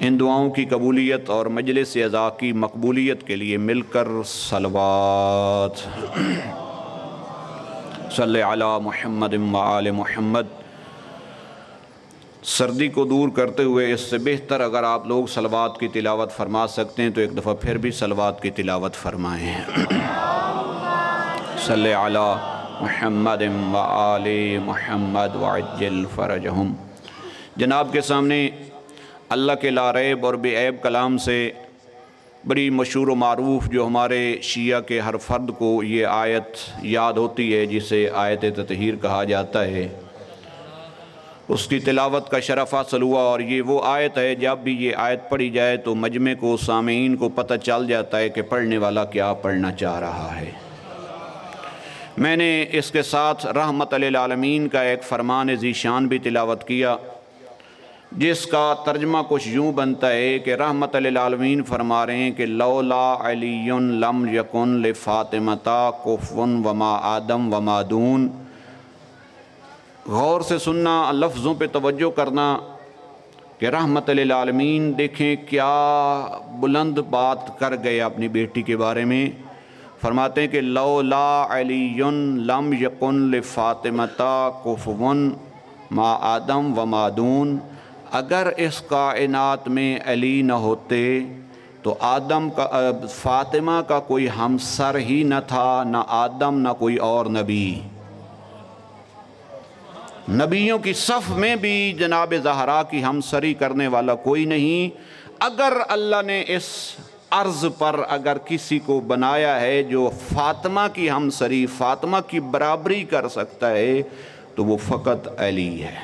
ان دعاؤں کی قبولیت اور مجلس اعزا کی مقبولیت کے لیے مل کر صلوات صلی علی محمد و آل محمد۔ سردی کو دور کرتے ہوئے اس سے بہتر اگر آپ لوگ صلوات کی تلاوت فرما سکتے ہیں تو ایک دفعہ پھر بھی صلوات کی تلاوت فرمائیں۔ صلی علی محمد و آل محمد وعجل فرجہم۔ جناب کے سامنے اللہ کے لا ریب اور بے عیب کلام سے بڑی مشہور و معروف جو ہمارے شیعہ کے ہر فرد کو یہ آیت یاد ہوتی ہے، جسے آیت تطہیر کہا جاتا ہے، اس کی تلاوت کا شرف حاصل ہوا۔ اور یہ وہ آیت ہے جب بھی یہ آیت پڑھی جائے تو مجمع کو، سامعین کو پتہ چل جاتا ہے کہ پڑھنے والا کیا پڑھنا چاہ رہا ہے۔ میں نے اس کے ساتھ رحمت للعالمین کا ایک فرمان ذی شان بھی تلاوت کیا، جس کا ترجمہ کچھ یوں بنتا ہے کہ رحمت للعالمین فرما رہے ہیں کہ لولا علی لم یکن لفاطمۃ کفوا وما آدم وما دون۔ غور سے سننا، لفظوں پہ توجہ کرنا کہ رحمت للعالمین دیکھیں کیا بلند بات کر گئے اپنی بیٹی کے بارے میں۔ فرماتے ہیں کہ لولا علی لم یکن لفاطمۃ کفوا ما آدم وما دون۔ اگر اس کائنات میں علی نہ ہوتے تو فاطمہ کا کوئی ہمسر ہی نہ تھا، نہ آدم نہ کوئی اور نبی۔ نبیوں کی صف میں بھی جناب زہرا کی ہمسری کرنے والا کوئی نہیں۔ اگر اللہ نے اس عرض پر اگر کسی کو بنایا ہے جو فاطمہ کی ہمسری، فاطمہ کی برابری کر سکتا ہے تو وہ فقط علی ہے۔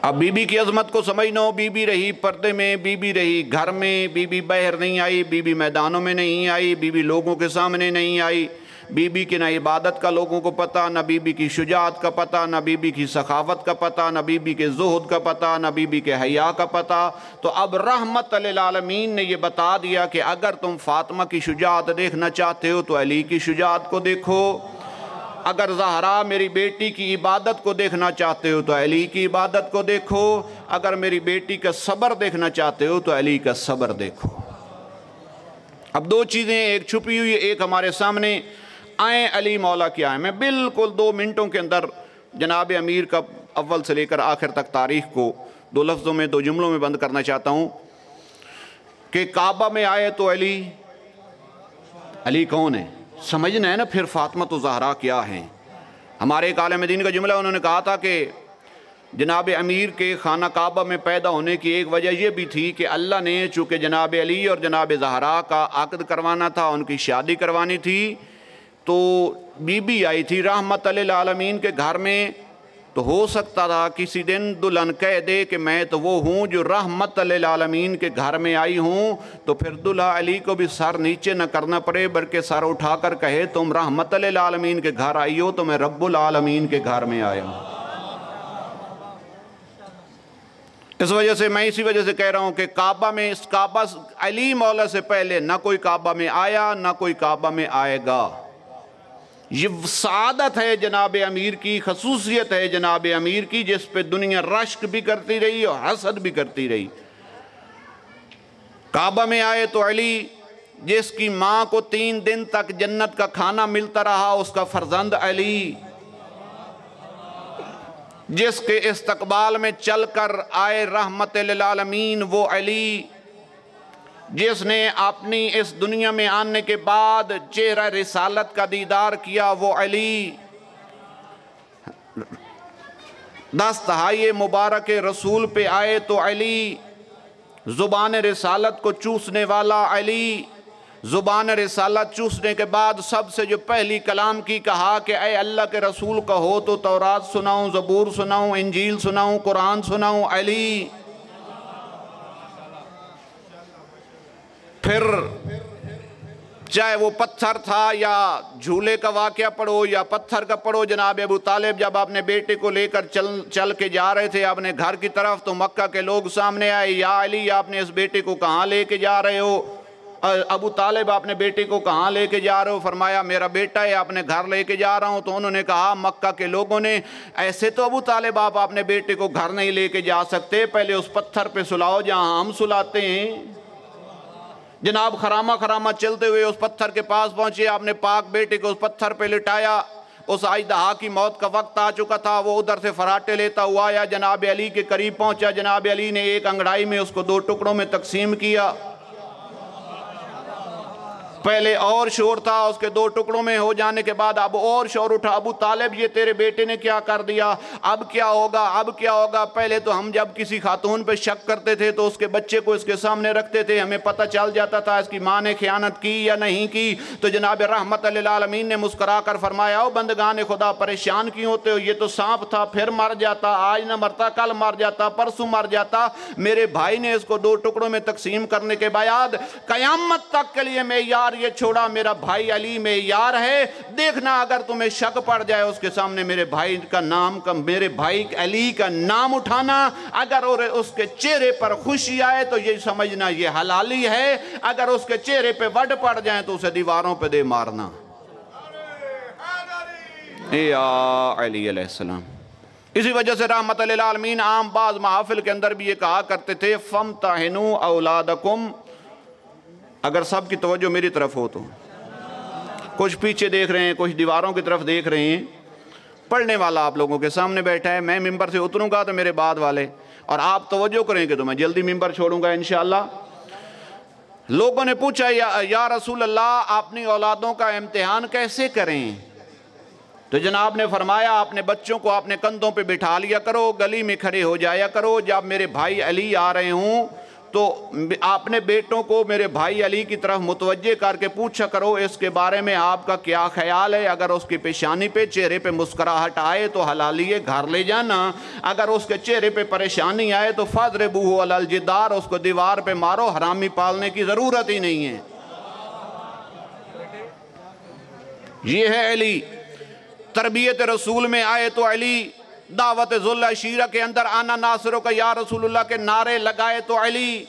اب بی بی کی عظمت کو سمجھنا ہو، بی بی رہی پردے میں، بی بی رہی گھر میں، بی بی باہر نہیں آئی، بی بی میدانوں میں نہیں آئی، بی بی لوگوں کے سامنے نہیں آئی، بی بی کی نہ عبادت کا لوگوں کو پتہ، نہ بی بی کی شجاعت کا پتہ، نہ بی بی کی سخاوت کا پتہ، نہ بی بی کے زہد کا پتہ، نہ بی بی کے حیا کا پتہ۔ تو اب رحمت للعالمین نے یہ بتا دیا کہ اگر تم فاطمہ کی شجاعت دیکھنا چاہتے ہو تو علی کی شجاعت کو دیکھو، اگر زہرا میری بیٹی کی عبادت کو دیکھنا چاہتے ہو تو علی کی عبادت کو دیکھو، اگر میری بیٹی کا صبر دیکھنا چاہتے ہو تو علی کا صبر دیکھو۔ اب دو چیزیں، ایک چھپی ہوئی، ایک ہمارے سامنے۔ آئیں علی مولا کیا ہے۔ میں بالکل 2 منٹوں کے اندر جناب امیر کا اول سے لے کر آخر تک تاریخ کو 2 لفظوں میں، 2 جملوں میں بند کرنا چاہتا ہوں کہ کعبہ میں آئے تو علی کون ہے؟ سمجھنا ہے نا پھر فاطمہ تو زہرا کیا ہیں۔ ہمارے ایک عالم دین کا جملہ، انہوں نے کہا تھا کہ جناب امیر کے خانہ کعبہ میں پیدا ہونے کی ایک وجہ یہ بھی تھی کہ اللہ نے چونکہ جناب علی اور جناب زہرا کا عقد کروانا تھا، ان کی شادی کروانی تھی، تو بی بی آئی تھی رحمت للعالمین کے گھر میں، تو ہو سکتا تھا کسی دن دلہن کہہ دے کہ میں تو وہ ہوں جو رحمت للعالمین کے گھر میں آئی ہوں، تو پھر دلہا علی کو بھی سر نیچے نہ کرنا پڑے بلکہ سر اٹھا کر کہے تم رحمت للعالمین کے گھر آئی ہو تو میں رب العالمین کے گھر میں آیا ہوں۔ اس وجہ سے میں اسی وجہ سے کہہ رہا ہوں کہ کعبہ میں، اس کعبہ علی مولا سے پہلے نہ کوئی کعبہ میں آیا نہ کوئی کعبہ میں آئے گا۔ یہ سعادت ہے جناب امیر کی، خصوصیت ہے جناب امیر کی، جس پہ دنیا رشک بھی کرتی رہی اور حسد بھی کرتی رہی۔ کعبہ میں آئے تو علی، جس کی ماں کو 3 دن تک جنت کا کھانا ملتا رہا، اس کا فرزند علی، جس کے استقبال میں چل کر آئے رحمت للعالمین وہ علی، جس نے اپنی اس دنیا میں آنے کے بعد چہرہ رسالت کا دیدار کیا وہ علی، دستہائے مبارک رسول پہ آئے تو علی، زبان رسالت کو چوسنے والا علی، زبان رسالت چوسنے کے بعد سب سے جو پہلی کلام کی کہا کہ اے اللہ کے رسول کہو تو تورات سناؤں، زبور سناؤں، انجیل سناؤں، قرآن سناؤں، علی۔ پھر چاہے وہ پتھر تھا یا جھولے کا واقعہ پڑھو یا پتھر کا پڑھو، جناب ابو طالب جب اپنے بیٹے کو لے کر چل کے جا رہے تھے اپنے گھر کی طرف، تو مکہ کے لوگ سامنے آئے، یا علی آپ نے اس بیٹے کو کہاں لے کے جا رہے ہو؟ ابو طالب اپنے بیٹے کو کہاں لے کے جا رہے ہو؟ فرمایا میرا بیٹا ہے، اپنے گھر لے کے جا رہا ہوں۔ تو انہوں نے کہا مکہ کے لوگوں نے ایسے تو ابو طالب آپ اپنے بیٹے کو گھر نہیں لے کے جا سکتے، پہلے اس پتھر پہ سلاؤ جہاں ہم سلاتے ہیں۔ جناب خرامہ چلتے ہوئے اس پتھر کے پاس پہنچے، آپ نے پاک بیٹے کو اس پتھر پہ لٹایا۔ اس اژدہا کی موت کا وقت آ چکا تھا، وہ ادھر سے فراٹے لیتا ہوا آیا، جناب علی کے قریب پہنچا۔ جناب علی نے ایک انگڑائی میں اس کو 2 ٹکڑوں میں تقسیم کیا۔ پہلے اور شور تھا، اس کے 2 ٹکڑوں میں ہو جانے کے بعد اب اور شور اٹھا، ابو طالب یہ تیرے بیٹے نے کیا کر دیا، اب کیا ہوگا، اب کیا ہوگا؟ پہلے تو ہم جب کسی خاتون پہ شک کرتے تھے تو اس کے بچے کو اس کے سامنے رکھتے تھے، ہمیں پتہ چل جاتا تھا اس کی ماں نے خیانت کی یا نہیں کی۔ تو جناب رحمت للعالمین نے مسکرا کر فرمایا او بندگان خدا پریشان کیوں ہوتے ہو، یہ تو سانپ تھا، پھر مر جاتا، آج نہ مرتا کل مر جاتا، پرسوں مر جاتا۔ میرے بھائی نے اس کو 2 ٹکڑوں میں تقسیم کرنے کے بعد قیامت تک کے لیے میں یار یہ چھوڑا، میرا بھائی علی میں یار ہے، دیکھنا اگر تمہیں شک پڑ جائے اس کے سامنے میرے بھائی علی کا نام اٹھانا، اگر اس کے چہرے پر خوشی آئے تو یہ سمجھنا یہ حلالی ہے، اگر اس کے چہرے پہ وڈ پڑ جائیں تو اسے دیواروں پہ دے مارنا۔ یا علی علیہ السلام۔ اسی وجہ سے رحمت للعالمین عام بعض محافل کے اندر بھی یہ کہا کرتے تھے فَامْتَحِنُوا أَوْلَادَكُمْ۔ اگر سب کی توجہ میری طرف ہو تو کچھ پیچھے دیکھ رہے ہیں، کچھ دیواروں کی طرف دیکھ رہے ہیں، پڑھنے والا آپ لوگوں کے سامنے بیٹھا ہے، میں ممبر سے اتروں گا تو میرے بعد والے، اور آپ توجہ کریں کہ تو میں جلدی ممبر چھوڑوں گا انشاءاللہ۔ لوگوں نے پوچھا یا رسول اللہ اپنی اولادوں کا امتحان کیسے کریں؟ تو جناب نے فرمایا اپنے بچوں کو اپنے کندھوں پہ بٹھا لیا کرو، گلی میں کھڑے ہو جایا کرو، جب میرے بھائی علی آ رہے ہوں تو اپنے بیٹوں کو میرے بھائی علی کی طرف متوجہ کر کے پوچھا کرو اس کے بارے میں آپ کا کیا خیال ہے، اگر اس کی پیشانی پہ چہرے پہ مسکراہٹ آئے تو حلالی ہے، گھر لے جانا، اگر اس کے چہرے پہ پریشانی آئے تو فَاضْرِبُوهُ عَلَى الْجِدَارِ، اس کو دیوار پہ مارو، حرامی پالنے کی ضرورت ہی نہیں ہے۔ یہ ہے علی۔ تربیت رسول میں آئے تو علی، دعوت ذل عشیرہ کے اندر آنا ناصروں کا یا رسول اللہ کے نعرے لگائے تو علی،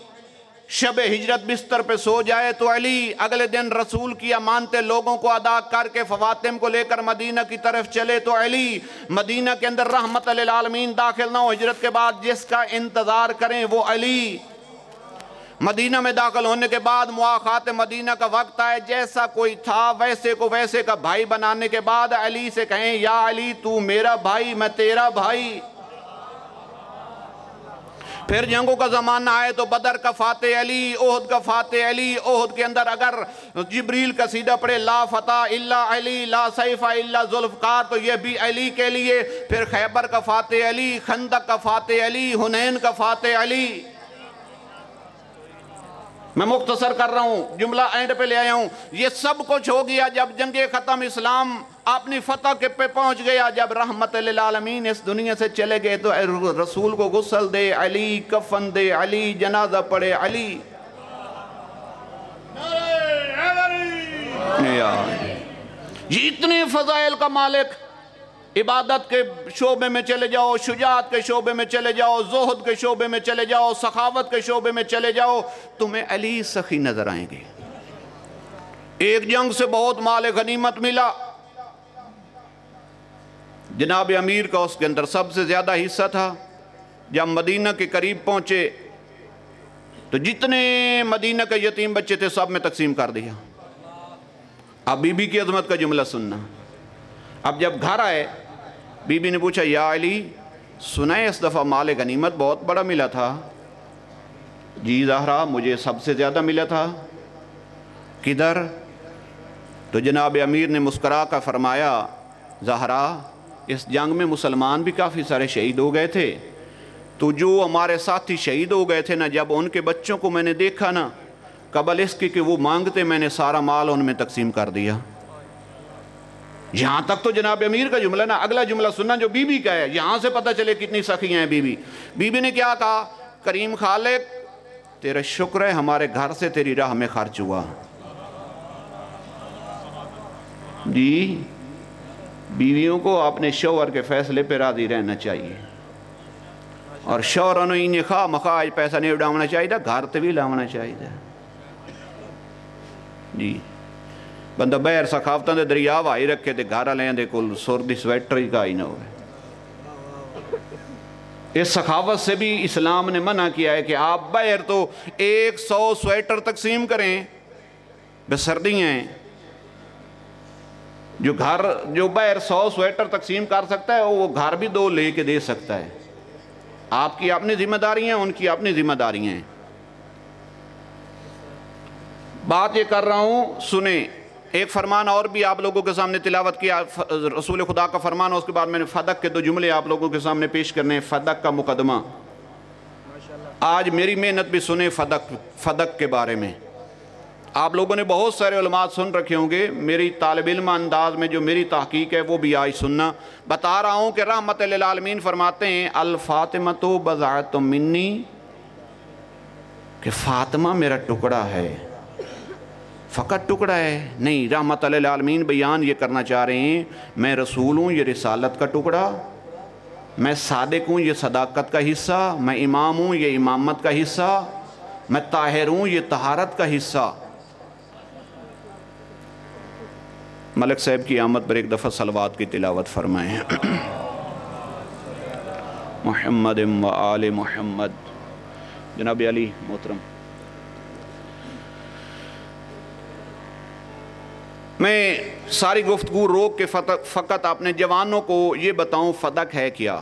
شب ہجرت بستر پہ سو جائے تو علی، اگلے دن رسول کی امانتیں لوگوں کو ادا کر کے فواتم کو لے کر مدینہ کی طرف چلے تو علی، مدینہ کے اندر رحمت للعالمین داخل نہ ہو، ہجرت کے بعد جس کا انتظار کریں وہ علی، مدینہ میں داخل ہونے کے بعد مواخات مدینہ کا وقت آئے، جیسا کوئی تھا ویسے کو ویسے کا بھائی بنانے کے بعد علی سے کہیں یا علی تو میرا بھائی میں تیرا بھائی۔ پھر جنگوں کا زمانہ آئے تو بدر کا فاتح علی، احد کا فاتح علی، احد کے اندر اگر جبریل کا قصیدہ پڑھے لا فتح الا علی لا سیف الا ذوالفقار تو یہ بھی علی کے لیے، پھر خیبر کا فاتح علی، خندق کا فاتح علی، حنین کا فاتح علی۔ میں مختصر کر رہا ہوں، جملہ اینڈ پہ لے آیا ہوں، یہ سب کچھ ہو گیا جب جنگ ختم، اسلام اپنی فتح کے پہ پہنچ گیا، جب رحمت للعالمین اس دنیا سے چلے گئے تو رسول کو غسل دے علی، کفن دے علی، جنازہ پڑھے علی۔ یہ اتنے فضائل کا مالک، عبادت کے شعبے میں چلے جاؤ، شجاعت کے شعبے میں چلے جاؤ، زہد کے شعبے میں چلے جاؤ، سخاوت کے شعبے میں چلے جاؤ، تمہیں علی سخی نظر آئیں گے۔ ایک جنگ سے بہت مال غنیمت ملا، جناب امیر کا اس کے اندر سب سے زیادہ حصہ تھا۔ جب مدینہ کے قریب پہنچے تو جتنے مدینہ کے یتیم بچے تھے سب میں تقسیم کر دیا۔ اب بی بی کی عظمت کا جملہ سننا، اب جب گھر آئے بی بی نے پوچھا یا علی سنا ہے اس دفعہ مال غنیمت بہت بڑا ملا تھا؟ جی زہرا مجھے سب سے زیادہ ملا تھا۔ کدھر؟ تو جناب امیر نے مسکرا کر فرمایا زہرا اس جنگ میں مسلمان بھی کافی سارے شہید ہو گئے تھے، تو جو ہمارے ساتھی شہید ہو گئے تھے نا، جب ان کے بچوں کو میں نے دیکھا نا قبل اس کی کہ وہ مانگتے، میں نے سارا مال ان میں تقسیم کر دیا۔ یہاں تک تو جناب امیر کا جملہ نا، اگلا جملہ سننا جو بی بی کا ہے، یہاں سے پتہ چلے کتنی سخی ہیں بی بی۔ بی بی نے کیا کہا؟ کریم خالق تیرا شکر ہے ہمارے گھر سے تیری راہ میں خرچ ہوا۔ جی بیویوں کو اپنے شوہر کے فیصلے پہ راضی رہنا چاہیے، اور شوہروں نے انہیں خواہ مخواہ پیسہ نہیں اڑاونا چاہیے، گھر تے بھی لاونا چاہیے۔ جی بندہ بہر سخافتاں دے دریا بھائی رکھے تے گھر والے دے کول سر دی سویٹر ہی کا ہی نہ ہوئے. اس سخاوت سے بھی اسلام نے منع کیا ہے کہ آپ بہر تو 100 سویٹر تقسیم کریں، بے سردیاں ہیں. جو بہر 100 سویٹر تقسیم کر سکتا ہے وہ گھر بھی 2 لے کے دے سکتا ہے. آپ کی اپنی ذمہ داریاں ہیں، ان کی اپنی ذمہ داریاں ہیں. بات یہ کر رہا ہوں سنیں. ایک فرمان اور بھی آپ لوگوں کے سامنے تلاوت کیا، رسول خدا کا فرمان، اس کے بعد میں نے فدق کے 2 جملے آپ لوگوں کے سامنے پیش کرنے ہیں. فدق کا مقدمہ. آج میری محنت بھی سنیں فدق کے بارے میں. آپ لوگوں نے بہت سارے علماء سن رکھے ہوں گے، میری طالب علم انداز میں جو میری تحقیق ہے وہ بھی آج سننا. بتا رہا ہوں کہ رحمت للعالمین فرماتے ہیں الفاطمۃ بضعۃ منی، کہ فاطمہ میرا ٹکڑا ہے. فقط ٹکڑا ہے نہیں، رحمت للعالمین بیان یہ کرنا چاہ رہے ہیں میں رسول ہوں، یہ رسالت کا ٹکڑا، میں صادق ہوں، یہ صداقت کا حصہ، میں امام ہوں، یہ امامت کا حصہ، میں طاہر ہوں، یہ طہارت کا حصہ. ملک صاحب کی آمد پر ایک دفعہ صلوات کی تلاوت فرمائیں. محمد و آل محمد. جناب علی محترم، میں ساری گفتگو روک کے فقط اپنے جوانوں کو یہ بتاؤں فدق ہے کیا.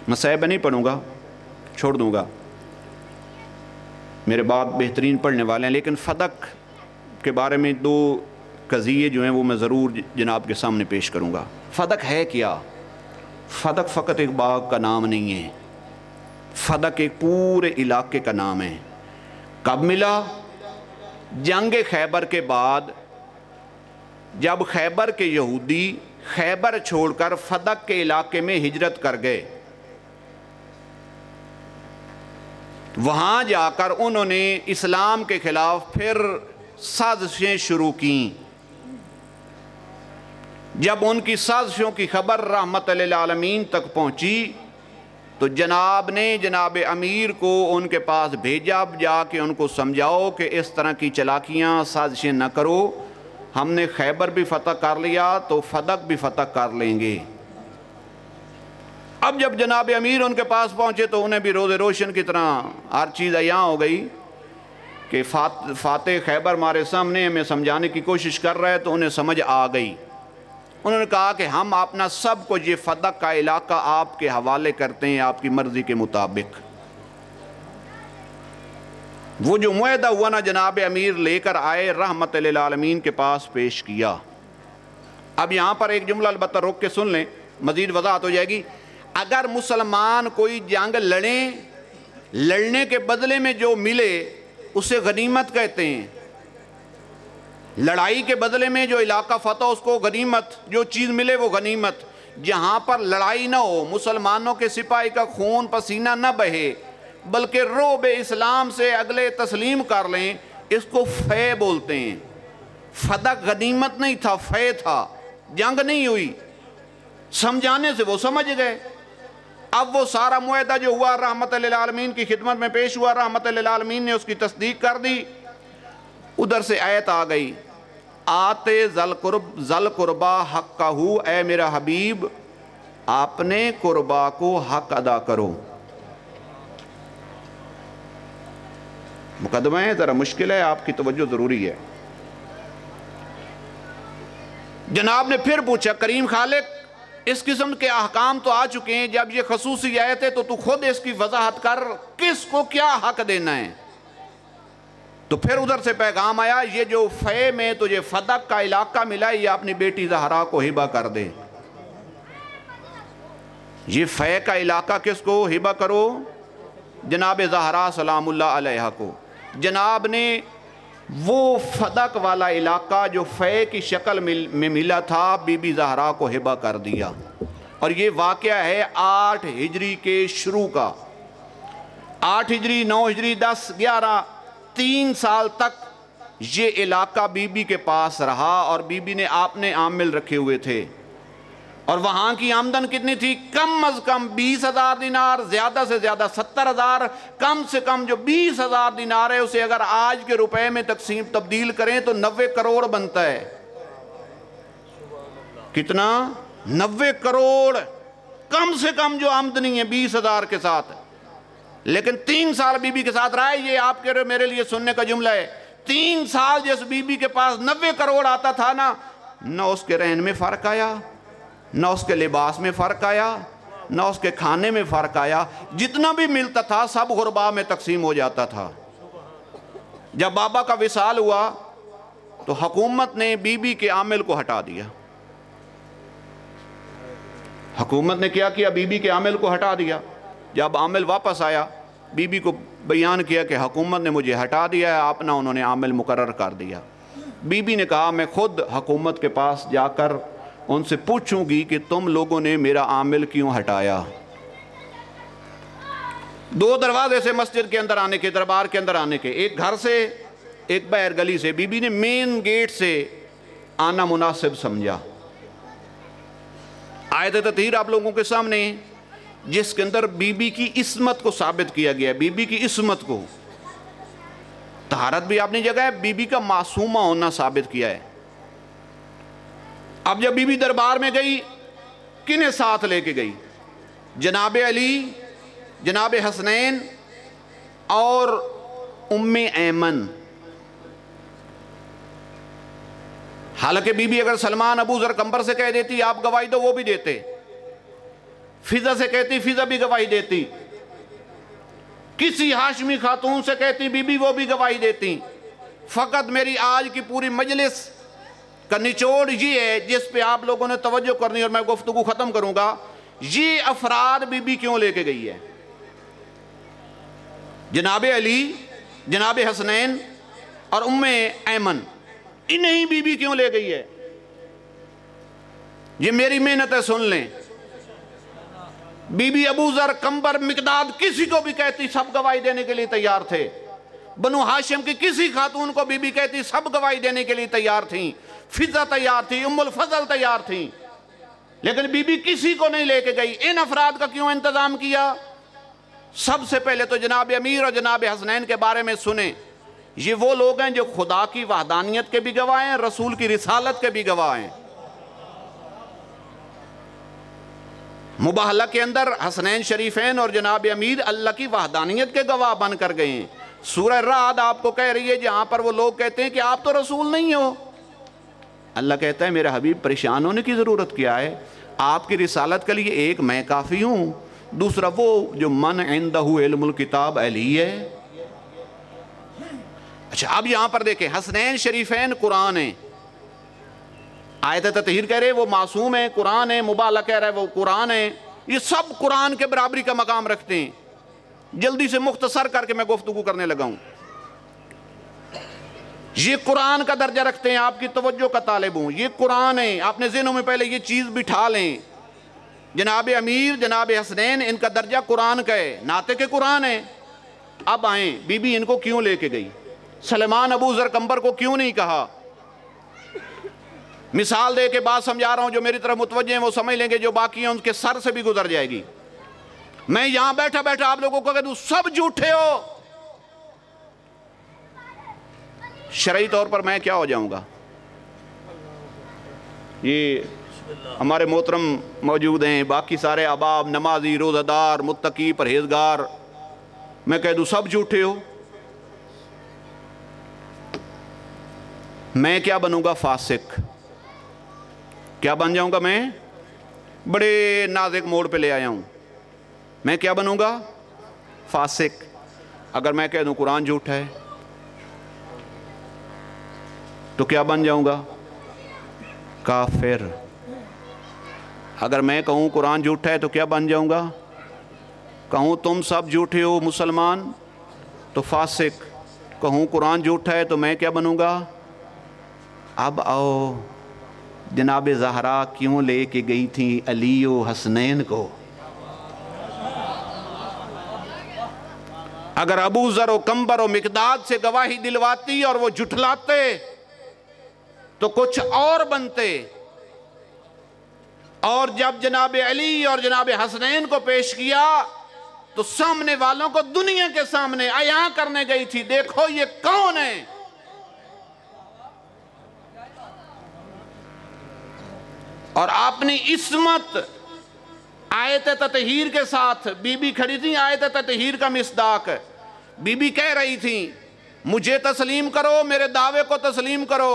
مسائب نہیں پڑھوں گا، چھوڑ دوں گا، میرے بعد بہترین پڑھنے والے ہیں، لیکن فدق کے بارے میں 2 قضیے جو ہیں وہ میں ضرور جناب کے سامنے پیش کروں گا. فدق ہے کیا؟ فدق فقط ایک باغ کا نام نہیں ہے، فدق ایک پورے علاقے کا نام ہے. کب ملا؟ جنگ خیبر کے بعد، جب خیبر کے یہودی خیبر چھوڑ کر فدق کے علاقے میں ہجرت کر گئے. وہاں جا کر انہوں نے اسلام کے خلاف پھر سازشیں شروع کیں. جب ان کی سازشوں کی خبر رحمت للعالمین تک پہنچی تو جناب نے جناب امیر کو ان کے پاس بھیجا، جا کے ان کو سمجھاؤ کہ اس طرح کی چلاکیاں سازشیں نہ کرو، ہم نے خیبر بھی فتح کر لیا تو فدق بھی فتح کر لیں گے. اب جب جناب امیر ان کے پاس پہنچے تو انہیں بھی روز روشن کی طرح ہر چیز عیاں ہو گئی کہ فاتح خیبر ہمارے سامنے ہمیں سمجھانے کی کوشش کر رہا ہے. تو انہیں سمجھ آ گئی. انہوں نے کہا کہ ہم اپنا سب کو یہ فدق کا علاقہ آپ کے حوالے کرتے ہیں آپ کی مرضی کے مطابق. وہ جو معاہدہ ہوا نا جناب امیر لے کر آئے، رحمت للعالمین کے پاس پیش کیا. اب یہاں پر ایک جملہ البتہ روک کے سن لیں، مزید وضاحت ہو جائے گی. اگر مسلمان کوئی جنگ لڑنے کے بدلے میں جو ملے اسے غنیمت کہتے ہیں. لڑائی کے بدلے میں جو علاقہ فتح اس کو غنیمت، جو چیز ملے وہ غنیمت. جہاں پر لڑائی نہ ہو، مسلمانوں کے سپاہی کا خون پسینہ نہ بہے، بلکہ رعب اسلام سے اگلے تسلیم کر لیں، اس کو فے بولتے ہیں. فدق غنیمت نہیں تھا، فے تھا. جنگ نہیں ہوئی، سمجھانے سے وہ سمجھ گئے. اب وہ سارا معاہدہ جو ہوا رحمت للعالمین کی خدمت میں پیش ہوا، رحمت للعالمین نے اس کی تصدیق کر دی. ادھر سے آیت آ گئی، آتے ذل قربا حقہ، اے میرا حبیب اپنے قربا کو حق ادا کرو. مقدمہ ہے ذرا مشکل ہے، آپ کی توجہ ضروری ہے. جناب نے پھر پوچھا کریم خالق اس قسم کے احکام تو آ چکے ہیں، جب یہ خصوصی آیت ہے تو خود اس کی وضاحت کر، کس کو کیا حق دینا ہے. تو پھر ادھر سے پیغام آیا، یہ جو فے میں تجھے فدق کا علاقہ ملا یہ اپنی بیٹی زہرا کو ہبہ کر دے. یہ فے کا علاقہ کس کو ہبہ کرو؟ جناب زہرا سلام اللہ علیہا کو. جناب نے وہ فدق والا علاقہ جو فے کی شکل میں ملا تھا بی بی زہرا کو ہبہ کر دیا. اور یہ واقعہ ہے 8 ہجری کے شروع کا. 8 ہجری 9 ہجری 10 11 3 سال تک یہ علاقہ بی بی کے پاس رہا اور بی بی نے آپ نے عامل رکھے ہوئے تھے. اور وہاں کی آمدن کتنی تھی؟ کم از کم 20,000 دینار، زیادہ سے زیادہ 70,000، کم سے کم جو 20,000 دینار ہے اسے اگر آج کے روپے میں تبدیل کریں تو 90 کروڑ بنتا ہے۔ کتنا؟ 90 کروڑ کم سے کم جو آمدنی ہے 20,000 کے ساتھ۔ لیکن 3 سال بی بی کے ساتھ رہا ہے، یہ آپ کے میرے لیے سننے کا جملہ ہے۔ 3 سال جس بی بی کے پاس 90 کروڑ آتا تھا نا، نہ اس کے رہن میں فرق آیا، نہ اس کے لباس میں فرق آیا، نہ اس کے کھانے میں فرق آیا، جتنا بھی ملتا تھا سب غربا میں تقسیم ہو جاتا تھا۔ جب بابا کا وصال ہوا تو حکومت نے بی بی کے عامل کو ہٹا دیا۔ حکومت نے کیا کیا؟ بی بی کے عامل کو ہٹا دیا۔ جب عامل واپس آیا، بی بی کو بیان کیا کہ حکومت نے مجھے ہٹا دیا ہے، اپنا انہوں نے عامل مقرر کر دیا۔ بی بی نے کہا میں خود حکومت کے پاس جا کر ان سے پوچھوں گی کہ تم لوگوں نے میرا عامل کیوں ہٹایا۔ 2 دروازے سے مسجد کے اندر آنے کے، دربار کے اندر آنے کے، ایک گھر سے، ایک باہر گلی سے۔ بی بی نے مین گیٹ سے آنا مناسب سمجھا۔ آیت تطہیر آپ لوگوں کے سامنے جس کے اندر بی بی کی عصمت کو ثابت کیا گیا ہے، بی بی کی عصمت کو، طہارت بھی اپنی جگہ ہے، بی بی کا معصومہ ہونا ثابت کیا ہے۔ اب جب بی بی دربار میں گئی، کنہیں ساتھ لے کے گئی؟ جناب علی، جناب حسنین اور ام ایمن۔ حالانکہ بی بی اگر سلمان ابو ذر قمبر سے کہہ دیتی آپ گواہی دو، وہ بھی دیتے۔ فضہ سے کہتی، فضہ بھی گواہی دیتی۔ کسی ہاشمی خاتون سے کہتی بی بی، وہ بھی گواہی دیتی۔ فقط میری آج کی پوری مجلس کا نچوڑ یہ ہے جس پہ آپ لوگوں نے توجہ کرنی، اور میں گفتگو ختم کروں گا، یہ افراد بی بی کیوں لے کے گئی ہے؟ جناب علی، جناب حسنین اور ام ایمن، انہیں بی بی کیوں لے گئی ہے؟ یہ میری محنت ہے، سن لیں۔ بی بی ابو ذر، قمبر، مقداد، کسی کو بھی کہتی سب گواہی دینے کے لیے تیار تھے۔ بنو ہاشم کی کسی خاتون کو بی بی کہتی سب گواہی دینے کے لیے تیار تھیں۔ فضہ تیار تھی، ام الفضل تیار تھیں، لیکن بی بی کسی کو نہیں لے کے گئی۔ ان افراد کا کیوں انتظام کیا؟ سب سے پہلے تو جناب امیر اور جناب حسنین کے بارے میں سنیں۔ یہ وہ لوگ ہیں جو خدا کی وحدانیت کے بھی گواہ ہیں، رسول کی رسالت کے بھی گواہ ہیں۔ مباہلہ کے اندر حسنین شریفین اور جناب امیر اللہ کی وحدانیت کے گواہ بن کر گئے ہیں۔ سورہ رعد آپ کو کہہ رہی ہے جہاں پر وہ لوگ کہتے ہیں کہ آپ تو رسول نہیں ہو، اللہ کہتا ہے میرا حبیب پریشان ہونے کی ضرورت کیا ہے؟ آپ کی رسالت کے لیے ایک میں کافی ہوں، دوسرا وہ جو من عندہ علم الکتاب علی ہے۔ اچھا اب یہاں پر دیکھیں، حسنین شریفین قرآن ہیں، آیت تطہیر کہہ رہے وہ معصوم ہیں، قرآن ہے، مبالغہ کہہ رہا ہے وہ قرآن ہے، یہ سب قرآن کے برابری کا مقام رکھتے ہیں۔ جلدی سے مختصر کر کے میں گفتگو کرنے لگا ہوں۔ یہ قرآن کا درجہ رکھتے ہیں، آپ کی توجہ کا طالب ہوں، یہ قرآن ہے، اپنے ذہنوں میں پہلے یہ چیز بٹھا لیں۔ جناب امیر، جناب حسنین، ان کا درجہ قرآن کا ہے، ناطق کے قرآن ہے۔ اب آئیں، بی بی ان کو کیوں لے کے گئی؟ سلمان ابو ذر قمبر کو کیوں نہیں کہا؟ مثال دے کے بات سمجھا رہا ہوں، جو میری طرف متوجہ ہیں وہ سمجھ لیں گے، جو باقی ہیں ان کے سر سے بھی گزر جائے گی۔ میں یہاں بیٹھا بیٹھا آپ لوگوں کو کہہ دوں سب جھوٹے ہو، شرعی طور پر میں کیا ہو جاؤں گا؟ یہ ہمارے محترم موجود ہیں، باقی سارے احباب، نمازی، روزہ دار، متقی، پرہیزگار، میں کہہ دوں سب جھوٹے ہو، میں کیا بنوں گا؟ فاسق۔ کیا بن جاؤں گا میں؟ بڑے نازک موڑ پہ لے آیا ہوں، میں کیا بنوں گا؟ فاسق۔ اگر میں کہہ دوں قرآن جھوٹ ہے تو کیا بن جاؤں گا؟ کافر۔ اگر میں کہوں قرآن جھوٹ ہے تو کیا بن جاؤں گا؟ کہوں تم سب جھوٹے ہو مسلمان تو فاسق، کہوں قرآن جھوٹ ہے تو میں کیا بنوں گا؟ اب آؤ، جناب زہرا کیوں لے کے گئی تھی علی و حسنین کو؟ اگر ابو ذر و قمبر و مقداد سے گواہی دلواتی اور وہ جھٹلاتے تو کچھ اور بنتے۔ اور جب جناب علی اور جناب حسنین کو پیش کیا تو سامنے والوں کو دنیا کے سامنے عیاں کرنے گئی تھی، دیکھو یہ کون ہے. اور اپنی عصمت آیت تطہیر کے ساتھ بی بی کھڑی تھی، آیت تطہیر کا مصداق. بی بی کہہ رہی تھی مجھے تسلیم کرو، میرے دعوے کو تسلیم کرو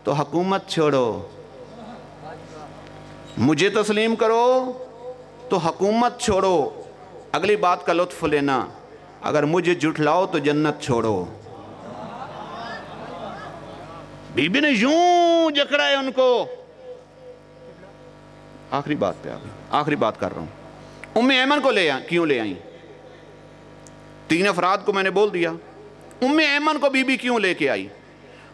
تو حکومت چھوڑو، مجھے تسلیم کرو تو حکومت چھوڑو. اگلی بات کا لطف لینا، اگر مجھے جھٹلاؤ تو جنت چھوڑو. بی بی نے یوں جکڑا ہے ان کو. آخری بات پہ آخری بات کر رہا ہوں. ام ایمن کو کیوں لے آئیں؟ 3 افراد کو میں نے بول دیا. ام ایمن کو بی بی کیوں لے کے آئی؟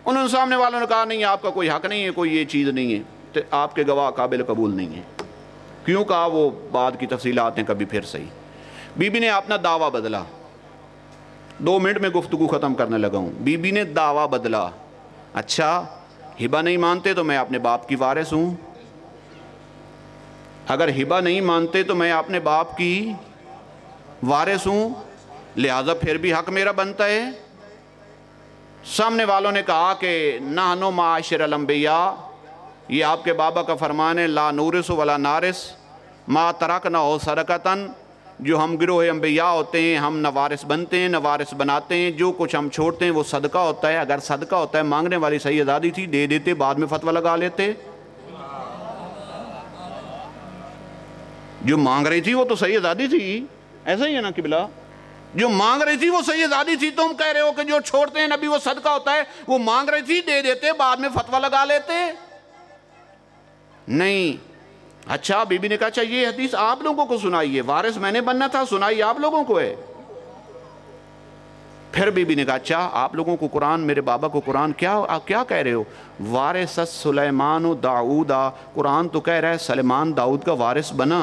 انہوں نے سامنے والوں نے کہا نہیں آپ کا کوئی حق نہیں ہے، کوئی یہ چیز نہیں ہے، آپ کے گواہ قابل قبول نہیں ہیں. کیوں کہا وہ بعد کی تفصیلات ہیں کبھی پھر صحیح. بی بی نے اپنا دعویٰ بدلا. 2 منٹ میں گفتگو ختم کرنے لگا ہوں. بی بی نے دعویٰ بدلا، اچھا ہبہ نہیں مانتے تو میں اپنے باپ کی وارث ہوں، اگر ہبہ نہیں مانتے تو میں اپنے باپ کی وارث ہوں، لہذا پھر بھی حق میرا بنتا ہے. سامنے والوں نے کہا کہ نحن معاشر الانبیاء، یہ آپ کے بابا کا فرمان ہے، لا نورث ولا نارث ما ترکنا صدقۃ، جو ہم گروہ انبیاء ہوتے ہیں ہم نہ وارث بنتے ہیں نہ وارث بناتے ہیں، جو کچھ ہم چھوڑتے ہیں وہ صدقہ ہوتا ہے. اگر صدقہ ہوتا ہے مانگنے والی صحیح آزادی تھی، دے دیتے، بعد میں فتویٰ لگا لیتے. جو مانگ رہی تھی وہ تو صحیح آزادی تھی، ایسا ہی ہے نا قبلہ؟ جو مانگ رہی تھی وہ صحیح آزادی تھی. تم کہہ رہے ہو کہ جو چھوڑتے ہیں نبی وہ صدقہ ہوتا ہے، وہ مانگ رہی تھی، دے دیتے، بعد میں فتویٰ لگا لیتے. نہیں. اچھا بی بی نے کہا اچھا یہ حدیث آپ لوگوں کو سنائیے، وارث میں نے بننا تھا، سنائی آپ لوگوں کو ہے. پھر بی بی نے کہا اچھا آپ لوگوں کو قرآن، میرے بابا کو قرآن آپ کیا کہہ رہے ہو؟ وارث سلیمان و داؤد، قرآن تو کہہ رہا ہے سلیمان داؤد کا وارث بنا.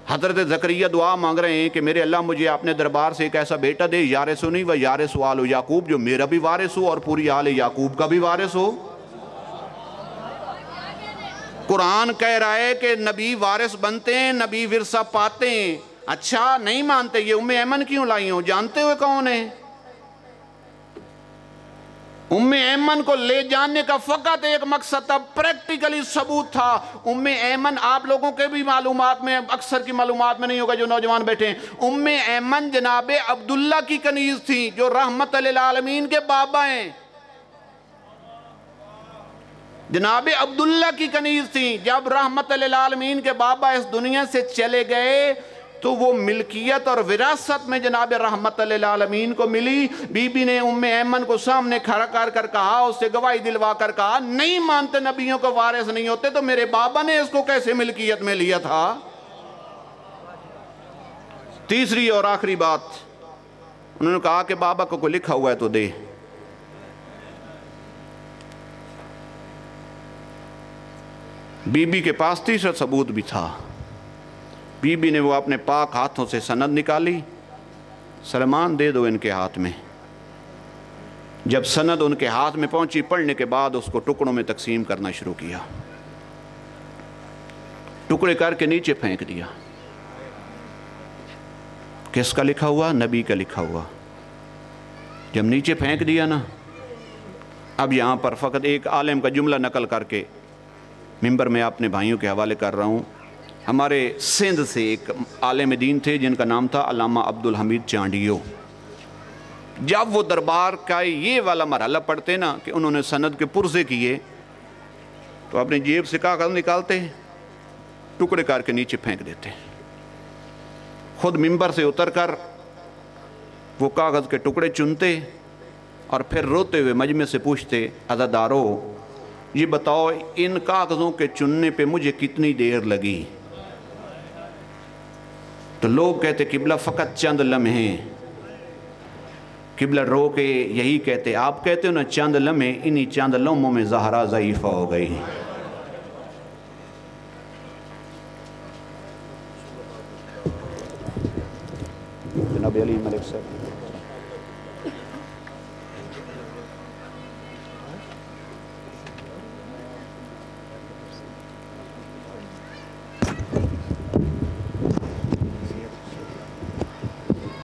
حضرت زکریا دعا مانگ رہے ہیں کہ میرے اللہ مجھے اپنے دربار سے ایک ایسا بیٹا دے، یارثنی و یارث آل یعقوب، جو میرا بھی وارث ہو اور پوری آل یعقوب کا بھی وارث ہو. قرآن کہہ رہا ہے کہ نبی وارث بنتے ہیں، نبی ورثہ پاتے ہیں. اچھا نہیں مانتے، یہ ام ایمن کیوں لائی ہوں؟ جانتے ہوئے کون ہے؟ ام ایمن کو لے جانے کا فقط ایک مقصد تھا، پریکٹیکلی ثبوت تھا. ام ایمن آپ لوگوں کے بھی معلومات میں، اکثر کی معلومات میں نہیں ہوگا جو نوجوان بیٹھے ہیں، ام ایمن جناب عبداللہ کی کنیز تھی جو رحمت للعالمین کے بابا ہیں. جناب عبداللہ کی کنیز تھی. جب رحمت للعالمین کے بابا اس دنیا سے چلے گئے تو وہ ملکیت اور وراثت میں جناب رحمت للعالمین کو ملی. بی بی نے ام ایمن کو سامنے کھڑا کر کہا، اس سے گواہی دلوا کر کہا نہیں مانتے نبیوں کو وارث نہیں ہوتے تو میرے بابا نے اس کو کیسے ملکیت میں لیا تھا؟ تیسری اور آخری بات، انہوں نے کہا کہ بابا کو کوئی لکھا ہوا ہے تو دے. بی بی کے پاس تیسرا ثبوت بھی تھا. بی بی نے وہ اپنے پاک ہاتھوں سے سند نکالی، سلمان دے دو ان کے ہاتھ میں. جب سند ان کے ہاتھ میں پہنچی، پڑھنے کے بعد اس کو ٹکڑوں میں تقسیم کرنا شروع کیا، ٹکڑے کر کے نیچے پھینک دیا. کس کا لکھا ہوا؟ نبی کا لکھا ہوا. جب نیچے پھینک دیا نا، اب یہاں پر فقط ایک عالم کا جملہ نقل کر کے ممبر میں اپنے بھائیوں کے حوالے کر رہا ہوں. ہمارے سندھ سے ایک عالم دین تھے جن کا نام تھا علامہ عبدالحمید چانڈیو. جب وہ دربار کا یہ والا مرحلہ پڑھتے نا کہ انہوں نے سند کے پرزے کیے تو اپنی جیب سے کاغذ نکالتے، ٹکڑے کر کے نیچے پھینک دیتے. خود ممبر سے اتر کر وہ کاغذ کے ٹکڑے چنتے اور پھر روتے ہوئے مجمع سے پوچھتے، عزادارو یہ بتاؤ ان کاغذوں کے چننے پہ مجھے کتنی دیر لگی؟ تو لوگ کہتے قبلہ فقط چند لمحے. قبلہ رو کے یہی کہتے، آپ کہتے ہو نا چند لمحے، انہی چند لمحوں میں زہرا ضعیفہ ہو گئی. جناب علی ملک صاحب